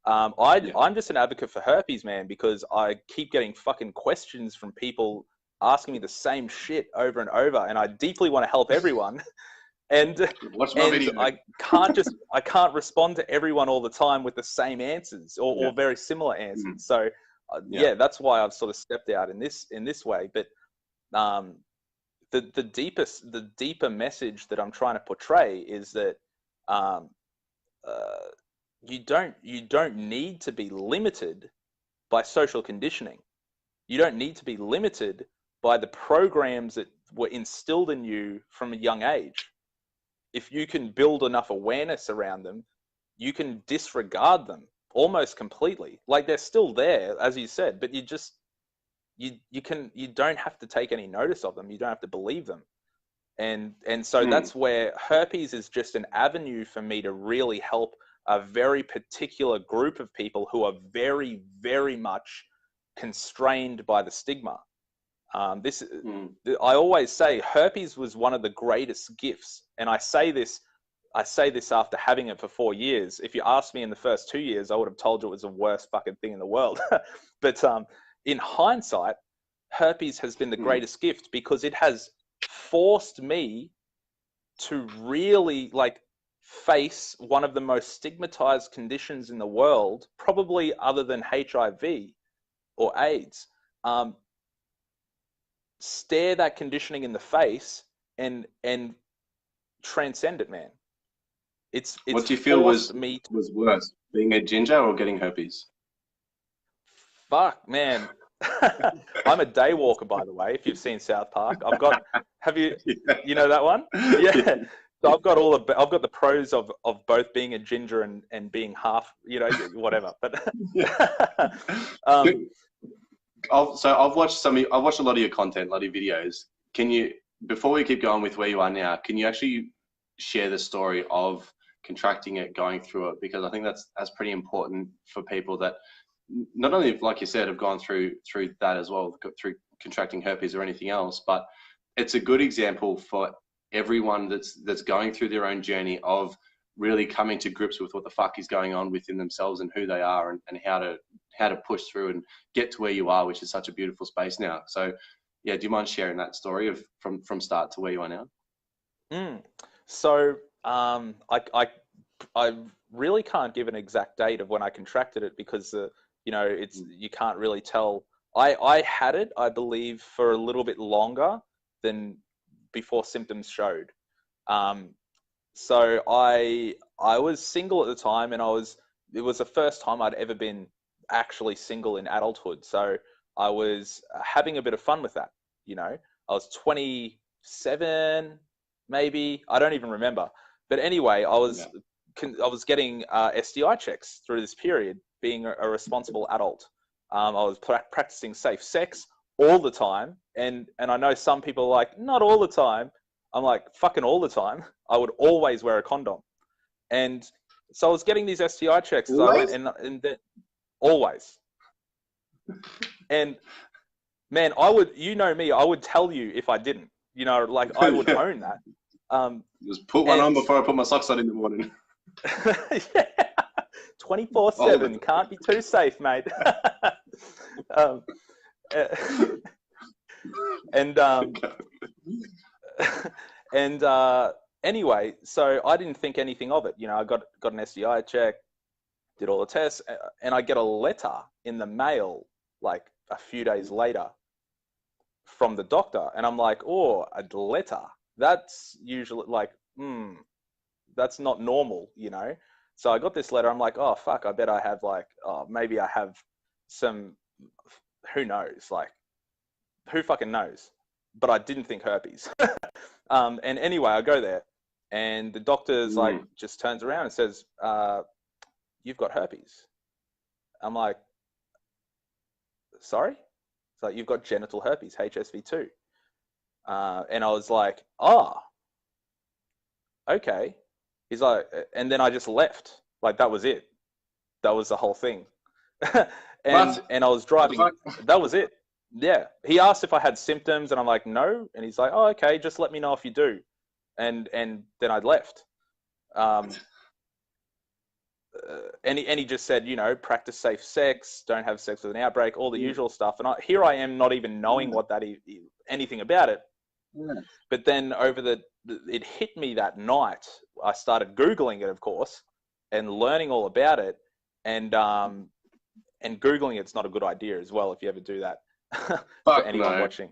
I'm just an advocate for herpes, man, because I keep getting fucking questions from people asking me the same shit over and over, and I deeply want to help everyone. And I can't respond to everyone all the time with the same answers or very similar answers. So that's why I've sort of stepped out in this way. But the deeper message that I'm trying to portray is that you don't need to be limited by social conditioning. You don't need to be limited by the programs that were instilled in you from a young age. If you can build enough awareness around them, you can disregard them almost completely. Like, they're still there, as you said, but you don't have to take any notice of them. You don't have to believe them. And so that's where herpes is just an avenue for me to really help a very particular group of people who are very, very much constrained by the stigma. I always say herpes was one of the greatest gifts, and I say this after having it for 4 years. If you asked me in the first 2 years, I would have told you it was the worst fucking thing in the world. But in hindsight, herpes has been the greatest gift, because it has forced me to really face one of the most stigmatized conditions in the world, probably other than HIV or AIDS. Stare that conditioning in the face and transcend it, man. It's what do you feel was worse, being a ginger or getting herpes? Fuck, man. I'm a day walker, by the way, if you've seen South Park. Have you you know that one? Yeah. So I've got the pros of both being a ginger and being half, whatever. But I've watched a lot of your content, a lot of videos. Can you, before we keep going with where you are now, can you actually share the story of contracting it, going through it? Because I think that's pretty important for people that not only, like you said, have gone through that as well, through contracting herpes or anything else, but it's a good example for everyone that's going through their own journey of really coming to grips with what the fuck is going on within themselves and who they are, and how to push through and get to where you are, which is such a beautiful space now. So yeah, do you mind sharing that story of from start to where you are now? So I really can't give an exact date of when I contracted it, because you can't really tell. I had it, I believe, for a little bit longer than before symptoms showed. So I was single at the time, and it was the first time I'd ever been actually single in adulthood. So I was having a bit of fun with that. I was 27, maybe, I don't even remember. But anyway, I was getting STI checks through this period, being a responsible adult. I was practicing safe sex all the time, and I know some people are like, not all the time. I'm like, fucking all the time. I would always wear a condom. And so I was getting these STI checks. So I went and then, always. And man, I would, me, I would tell you if I didn't, I would own that. Just put one on before I put my socks on in the morning. Yeah. 24/7, can't be too safe, mate. anyway, so I didn't think anything of it. You know, I got an STI check, did all the tests, and I get a letter in the mail like a few days later from the doctor, and I'm like, oh, a letter. That's usually like, that's not normal, you know. So I got this letter. I'm like, oh fuck, I bet I have like, oh, maybe I have some, who knows, like, who fucking knows? But I didn't think herpes. And anyway, I go there, and the doctor's like, just turns around and says, you've got herpes. I'm like, sorry? It's like, you've got genital herpes, HSV2. And I was like, oh, okay. He's like, and then I just left. Like, that was it. That was the whole thing. and I was driving. That was it. Yeah. He asked if I had symptoms, and I'm like, no. And he's like, oh, okay, just let me know if you do. And then I left. And he just said, you know, practice safe sex, don't have sex with an outbreak, all the usual stuff. And here I am, not even knowing what that is, anything about it. Yeah. But then it hit me that night. I started Googling it, of course, and learning all about it. And Googling it's not a good idea as well if you ever do that. For anyone watching.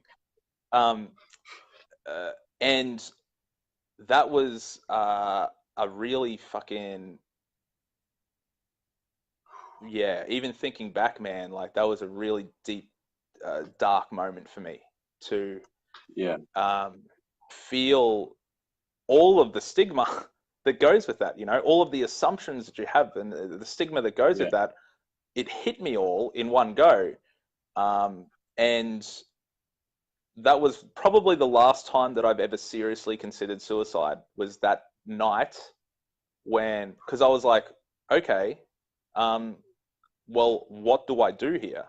And that was a really fucking, yeah, even thinking back, man, like that was a really deep, dark moment for me to feel all of the stigma that goes with that, you know, all of the assumptions that you have and the stigma that goes with that. It hit me all in one go. And that was probably the last time that I've ever seriously considered suicide, was that night when, because I was like, okay, well, what do I do here?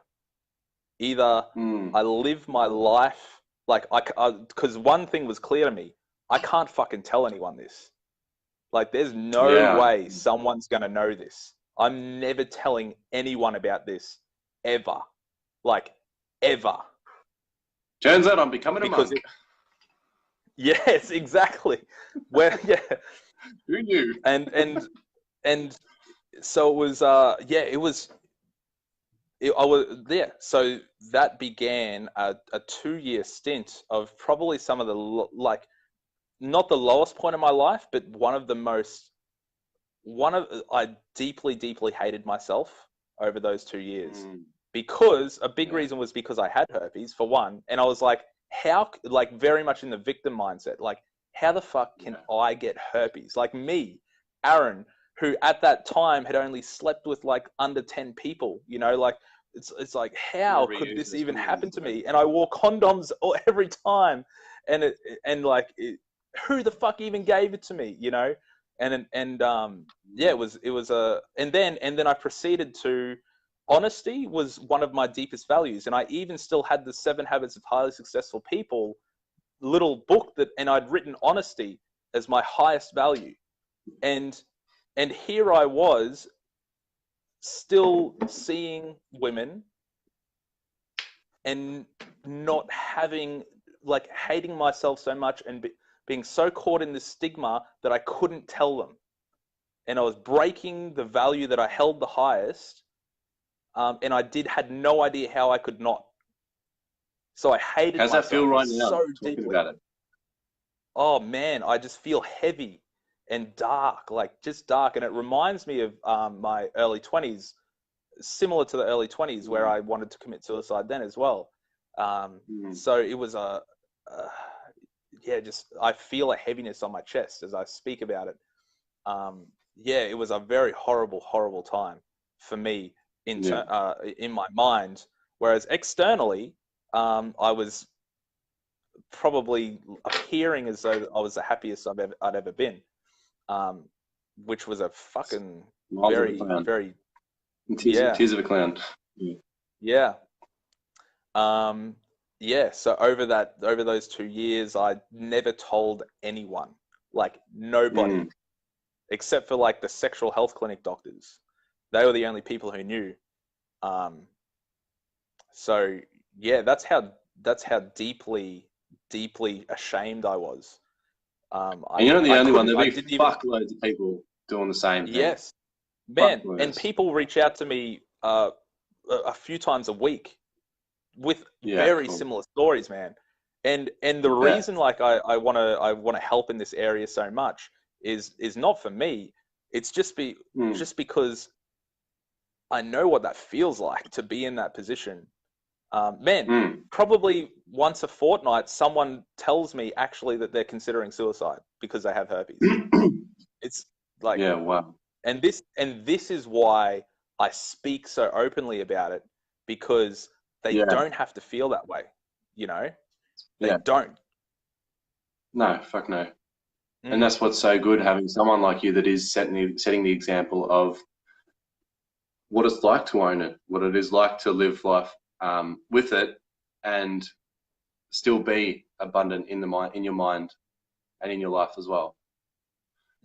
Either I live my life, like, because one thing was clear to me, I can't fucking tell anyone this. Like, there's no way someone's going to know this. I'm never telling anyone about this, ever. Like, ever. Turns out I'm becoming a monk. Yes, exactly. Where, yeah. Who knew? And so it was, so that began a 2-year stint of probably some of the, like, not the lowest point of my life, but I deeply, deeply hated myself over those 2 years. Because a big reason was because I had herpes, for one. And I was like, very much in the victim mindset. Like, how the fuck can I get herpes? Like me, Aaron, who at that time had only slept with like under 10 people, you know, like, it's like, how could this even happen to me? And I wore condoms every time. Who the fuck even gave it to me, you know? And it was and then I proceeded to, honesty was one of my deepest values. And I even still had the 7 Habits of Highly Successful People little book and I'd written honesty as my highest value. And here I was still seeing women and not having, like, hating myself so much and being so caught in this stigma that I couldn't tell them. And I was breaking the value that I held the highest. And I had no idea how I could not. So I hated myself. How's that feel right now? So deeply about it. Oh man, I just feel heavy and dark, like just dark. And it reminds me of my early 20s, similar to the early 20s where I wanted to commit suicide then as well. So it was I feel a heaviness on my chest as I speak about it. It was a very horrible, horrible time for me in my mind. Whereas externally, I was probably appearing as though I was the happiest I'd ever been, which was a fucking very tears of a clown. So over those 2 years, I never told anyone, like nobody, except for like the sexual health clinic doctors. They were the only people who knew. That's how deeply, deeply ashamed I was. And you're not the only one. There'll be didn't even. fuckloads of people doing the same thing. Yes, man, Fuckloads. and people reach out to me a few times a week with very similar stories, man. And the reason like I wanna help in this area so much is not for me. It's just because I know what that feels like to be in that position. Probably once a fortnight, someone tells me actually that they're considering suicide because they have herpes. It's like, yeah, wow. And this is why I speak so openly about it, because they don't have to feel that way, you know? They don't. No, fuck no. And that's what's so good, having someone like you that is setting the example of what it's like to own it, what it is like to live life with it, and still be abundant in your mind, and in your life as well.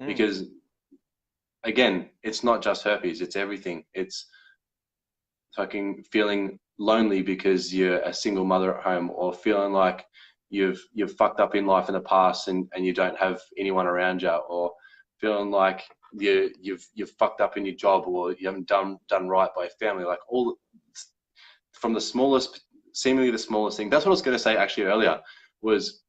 Because again, it's not just herpes; it's everything. It's fucking feeling lonely because you're a single mother at home, or feeling like you've fucked up in life in the past and you don't have anyone around you, or feeling like you've fucked up in your job, or you haven't done right by your family. Like, all from the smallest, seemingly the smallest thing. That's what I was going to say actually earlier, was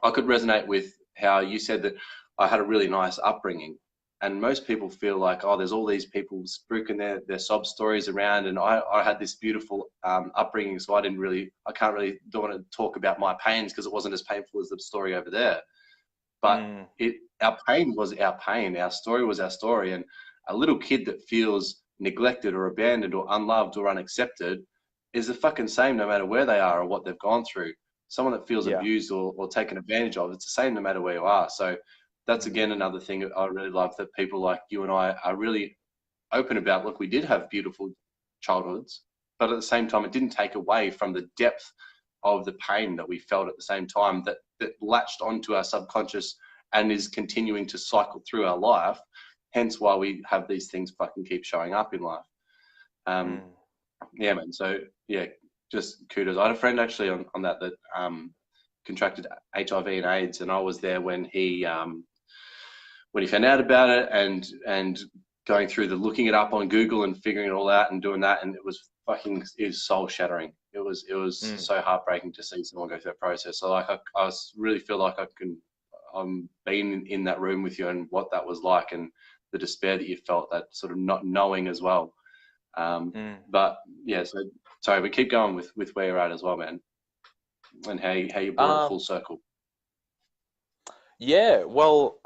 I could resonate with how you said that I had a really nice upbringing. And most people feel like, oh, there's all these people spruiking their sob stories around, and I had this beautiful upbringing, so don't want to talk about my pains because it wasn't as painful as the story over there. But our pain was our pain, our story was our story, and a little kid that feels neglected or abandoned or unloved or unaccepted is the fucking same no matter where they are or what they've gone through. Someone that feels abused or taken advantage of, it's the same no matter where you are. So that's, again, another thing I really love, that people like you and I are really open about. Look, we did have beautiful childhoods, but at the same time, it didn't take away from the depth of the pain that we felt at the same time, that latched onto our subconscious and is continuing to cycle through our life. Hence why we have these things fucking keep showing up in life. Yeah, man. So yeah, just kudos. I had a friend actually on that contracted HIV and AIDS, and I was there when he found out about it, and going through looking it up on Google and figuring it all out and doing that, and it was soul shattering. It was so heartbreaking to see someone go through that process. So like I really feel like I'm being in that room with you, and what that was like, and the despair that you felt, that sort of not knowing as well. But yeah, so sorry, but keep going with where you're at as well, man, and how you brought it full circle. Yeah, well,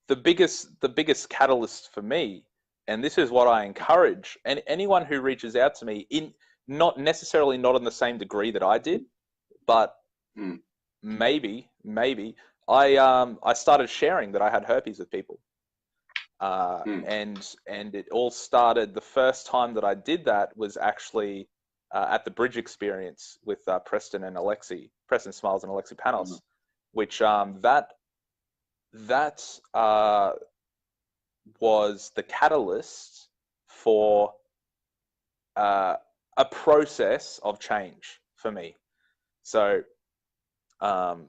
the biggest catalyst for me, and this is what I encourage, and anyone who reaches out to me, not necessarily not on the same degree that I did, but maybe I started sharing that I had herpes with people. And it all started, the first time that I did that was actually at the Bridge Experience with Preston Smiles and Alexi Panos, which that was the catalyst for a process of change for me. So, and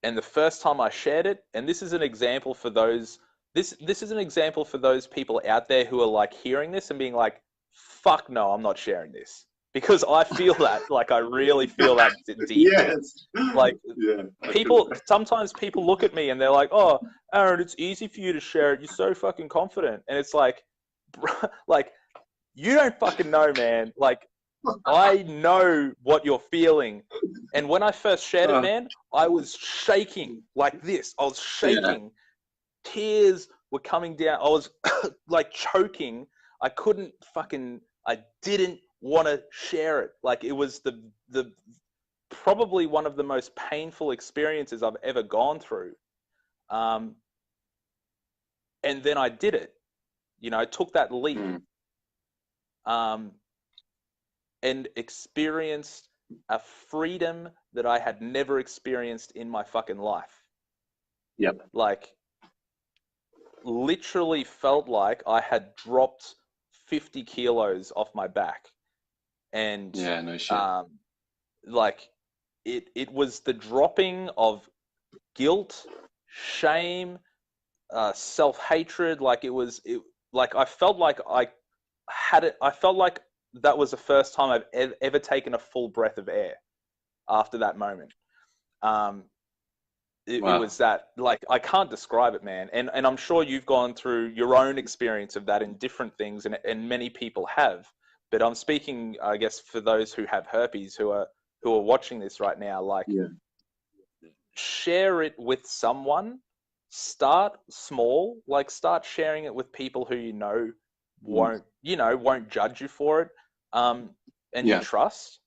the first time I shared it, and this is an example for those. This is an example for those people out there who are like hearing this and being like, "Fuck no, I'm not sharing this," because I feel that, like, I really feel that deep. Yes. Like, sometimes people look at me and they're like, "Oh, Aaron, it's easy for you to share it. You're so fucking confident," and it's like, like, you don't fucking know, man. Like, I know what you're feeling. And when I first shared it, man, I was shaking like this. I was shaking. Yeah. Tears were coming down. I was like choking. I didn't want to share it. Like, it was the probably one of the most painful experiences I've ever gone through. And then I did it. I took that leap. And experienced a freedom that I had never experienced in my fucking life. Yep. Like, literally felt like I had dropped 50 kilos off my back. And yeah, no shit. Like, it was the dropping of guilt, shame, self-hatred. Like like I felt like I had it. I felt like that was the first time I've ever taken a full breath of air after that moment. Um, it Wow. was that, like, I can't describe it, man. And I'm sure you've gone through your own experience of that in different things, and many people have. But I'm speaking, I guess, for those who have herpes, who are watching this right now. Like, Yeah. share it with someone. Start small. Like, start sharing it with people who won't judge you for it, and you Yeah. trust.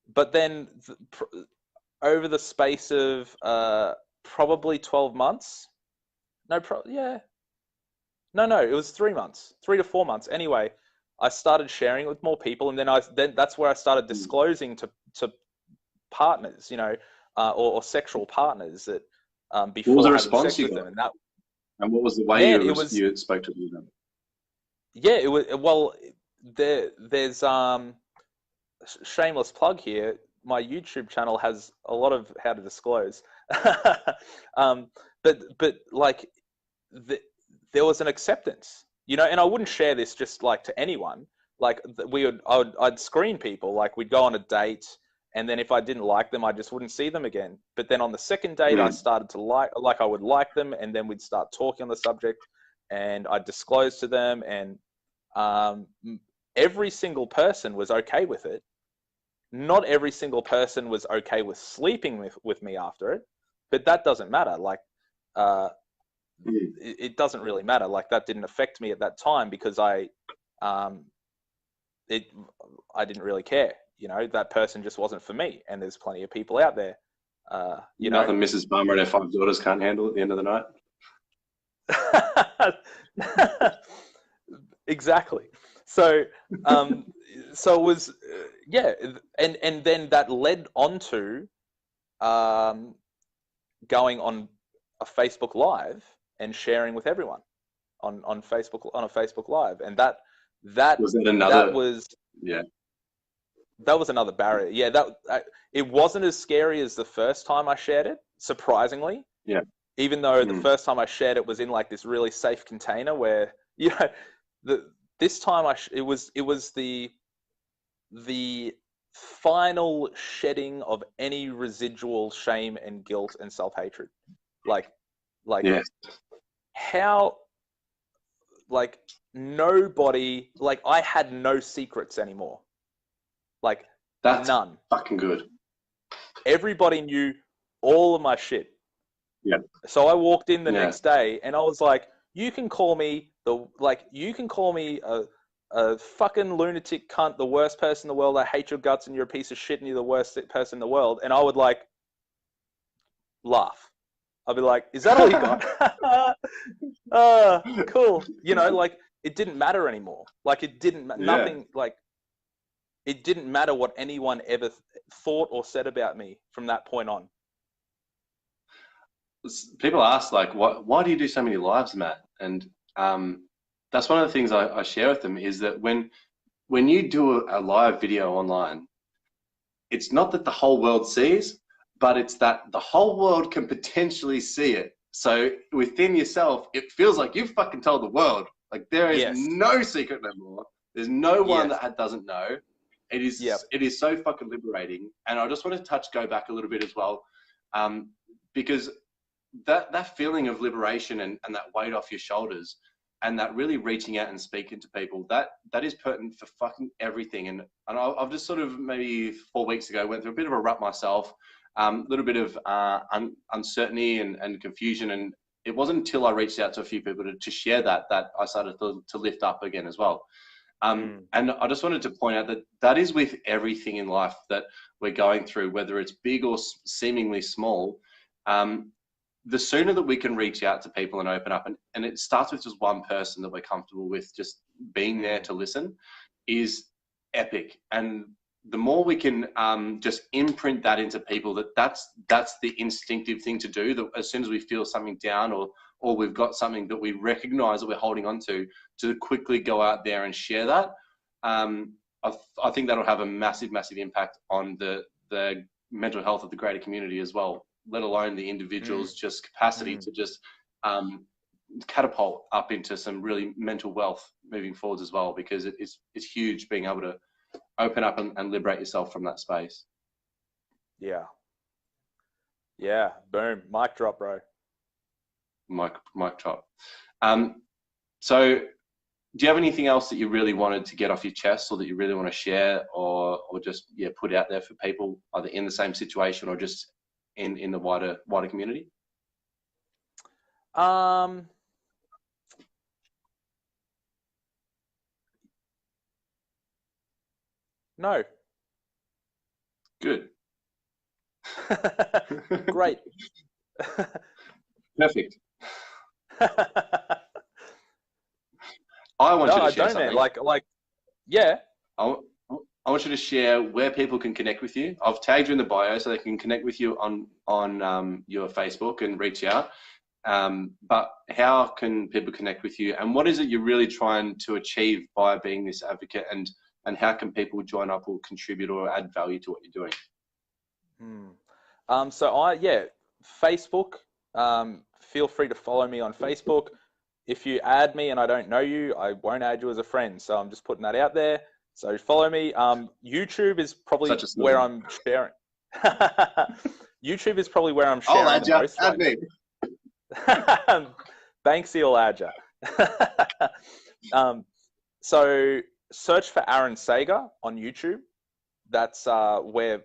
But then over the space of probably 12 months. Yeah. No, it was 3 months, 3 to 4 months. Anyway, I started sharing it with more people, and then that's where I started disclosing to partners, or sexual partners that What was before the having response sex you with got? them, And what was the way man, you spoke to them? yeah, it was. Well, there's shameless plug here. My YouTube channel has a lot of how to disclose, but like there was an acceptance, and I wouldn't share this just like to anyone. Like I'd screen people. Like, we'd go on a date, and then if I didn't like them, I just wouldn't see them again. But then on the second date, I started to like I would like them, and then we'd start talking on the subject, and I'd disclose to them, and um, every single person was okay with it. Not every single person was okay with sleeping with me after it, but that doesn't matter. Like, it doesn't really matter. Like, that didn't affect me at that time, because I didn't really care. That person just wasn't for me, and there's plenty of people out there. Nothing Mrs. Palmer and her 5 daughters can't handle at the end of the night. Exactly. So, so it was, yeah, and then that led on to going on a Facebook Live and sharing with everyone on Facebook, on a Facebook Live, and that Was that another? was Yeah. that was another barrier. Yeah, it wasn't as scary as the first time I shared it, surprisingly. Yeah. Even though the first time I shared it was in like this really safe container where, this time it was the final shedding of any residual shame and guilt and self-hatred. Like Yeah. how, like, nobody, like, I had no secrets anymore. Like, That's none. fucking good. Everybody knew all of my shit. Yeah. So I walked in the next day, and I was like, you can call me a fucking lunatic cunt, the worst person in the world. I hate your guts, and you're a piece of shit, and you're the worst person in the world. And I would, like, laugh. I'd be like, is that all you got? Cool. Like, it didn't matter anymore. Like, it didn't, nothing, like, it didn't matter what anyone ever thought or said about me from that point on. People ask, like, why do you do so many lives, Matt? And that's one of the things I share with them, is that when you do a live video online, it's not that the whole world sees, but it's that the whole world can potentially see it. So within yourself, it feels like you've fucking told the world. Like, there is no secret no more. There's no one that doesn't know. It is so fucking liberating. And I just want to go back a little bit as well, because that feeling of liberation and that weight off your shoulders, and that really reaching out and speaking to people, that is pertinent for fucking everything. And I've just sort of, maybe 4 weeks ago, went through a bit of a rut myself, a little bit of uncertainty and confusion. And it wasn't until I reached out to a few people to share that I started to lift up again as well. And I just wanted to point out that is with everything in life that we're going through, whether it's big or seemingly small. The sooner that we can reach out to people and open up, and it starts with just one person that we're comfortable with just being there to listen, is epic. And the more we can just imprint that into people, that's the instinctive thing to do, that as soon as we feel something down, or we've got something that we recognize that we're holding on to quickly go out there and share that. I think that'll have a massive impact on the mental health of the greater community as well. let alone the individual's just capacity to just catapult up into some really mental wealth moving forwards as well, because it's huge being able to open up and liberate yourself from that space. Yeah. Yeah. Boom. Mic drop, bro. Mic drop. So do you have anything else that you really wanted to get off your chest, or that you really want to share, or just put out there for people either in the same situation or just in the wider community? No. Good. Great. Perfect. I want you to share something. Like, yeah. I want you to share where people can connect with you. I've tagged you in the bio so they can connect with you on your Facebook and reach out. But how can people connect with you, and what is it you're really trying to achieve by being this advocate, and how can people join up or contribute or add value to what you're doing? Facebook. Feel free to follow me on Facebook. If you add me and I don't know you, I won't add you as a friend. So I'm just putting that out there. So follow me. YouTube is probably where I'm sharing. YouTube is probably where I'm sharing the most. Add me. Banksy will add ya. So search for Aaron Sager on YouTube. That's where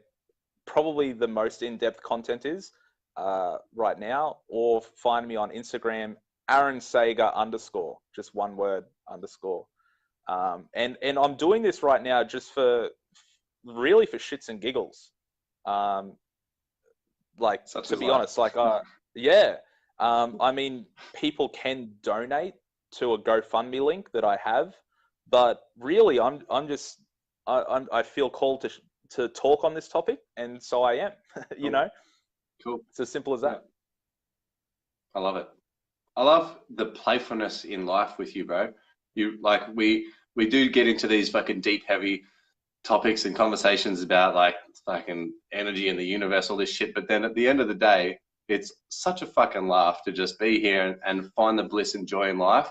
probably the most in-depth content is right now. Or find me on Instagram, Aaron Sager _, just one word _. And I'm doing this right now just for shits and giggles. To be honest, I mean, people can donate to a GoFundMe link that I have, but really, I feel called to talk on this topic, and so I am. You know, cool. It's as simple as that. I love it. I love the playfulness in life with you, bro. We do get into these fucking deep, heavy topics and conversations about like fucking energy and the universe, all this shit. But then at the end of the day, it's such a fucking laugh to just be here and find the bliss and joy in life.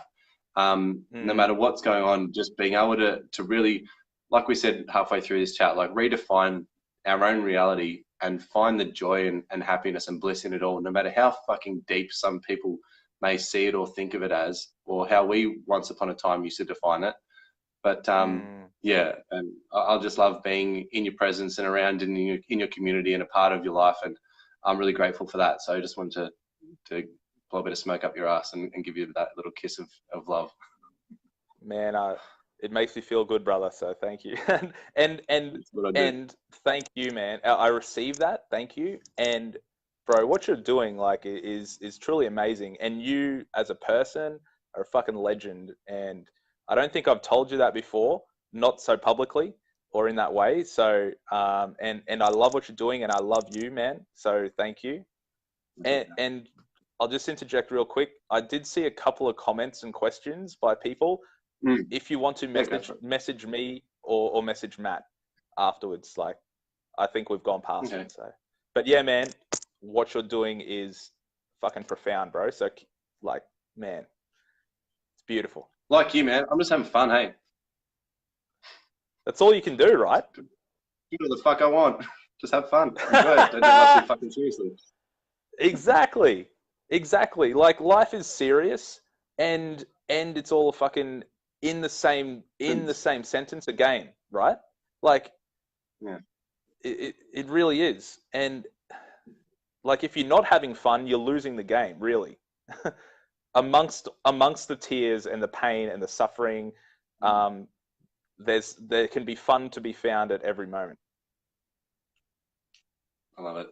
No matter what's going on, just being able to really, like we said halfway through this chat, like redefine our own reality and find the joy and happiness and bliss in it all, no matter how fucking deep some people may see it or think of it as, or how we once upon a time used to define it. But yeah, and I'll just love being in your presence and around in your community and a part of your life, and I'm really grateful for that. So I just wanted to blow a bit of smoke up your ass and give you that little kiss of love. Man, it makes me feel good, brother. So thank you, and thank you, man. I received that. Thank you, and bro, what you're doing is truly amazing. And you, as a person, are a fucking legend. And I don't think I've told you that before, not so publicly or in that way. So, and I love what you're doing, and I love you, man. So thank you. And I'll just interject real quick. I did see a couple of comments and questions by people. If you want to message me or message Matt afterwards, I think we've gone past it. So, but yeah, man, what you're doing is fucking profound, bro. So man, it's beautiful. Like you, man. I'm just having fun, hey. That's all you can do, right? Do what the fuck I want. Just have fun. Enjoy it. Don't take life too fucking seriously. Exactly. Like, life is serious, and it's all fucking in the same sentence again, right? Like, yeah, it really is. And like, if you're not having fun, you're losing the game, really. amongst the tears and the pain and the suffering, there can be fun to be found at every moment. I love it.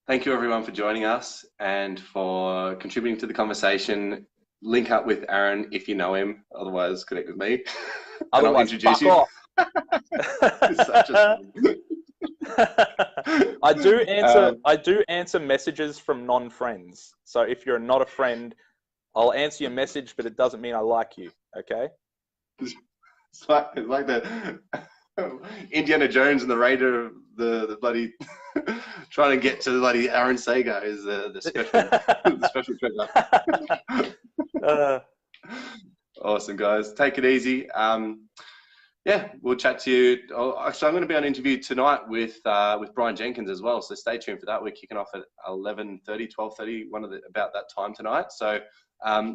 Thank you, everyone, for joining us and for contributing to the conversation. Link up with Aaron if you know him. Otherwise, connect with me. Otherwise, I'll introduce you. I do answer messages from non-friends. So if you're not a friend, I'll answer your message, but it doesn't mean I like you. Okay? It's like the Indiana Jones and the Raider of the bloody trying to get to the bloody Aaron Sager is the special the special treasure. Awesome, guys. Take it easy. Yeah, we'll chat to you. Actually, I'm going to be on interview tonight with Brian Jenkins as well. So stay tuned for that. We're kicking off at 11:30, 12:30, about that time tonight. So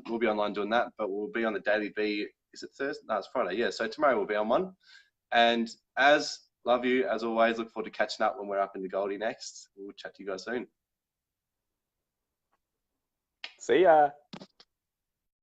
we'll be online doing that. But we'll be on the Daily B. Is it Thursday? No, it's Friday. Yeah. So tomorrow we'll be on one. And love you as always. Look forward to catching up when we're up in the Goldie next. We'll chat to you guys soon. See ya.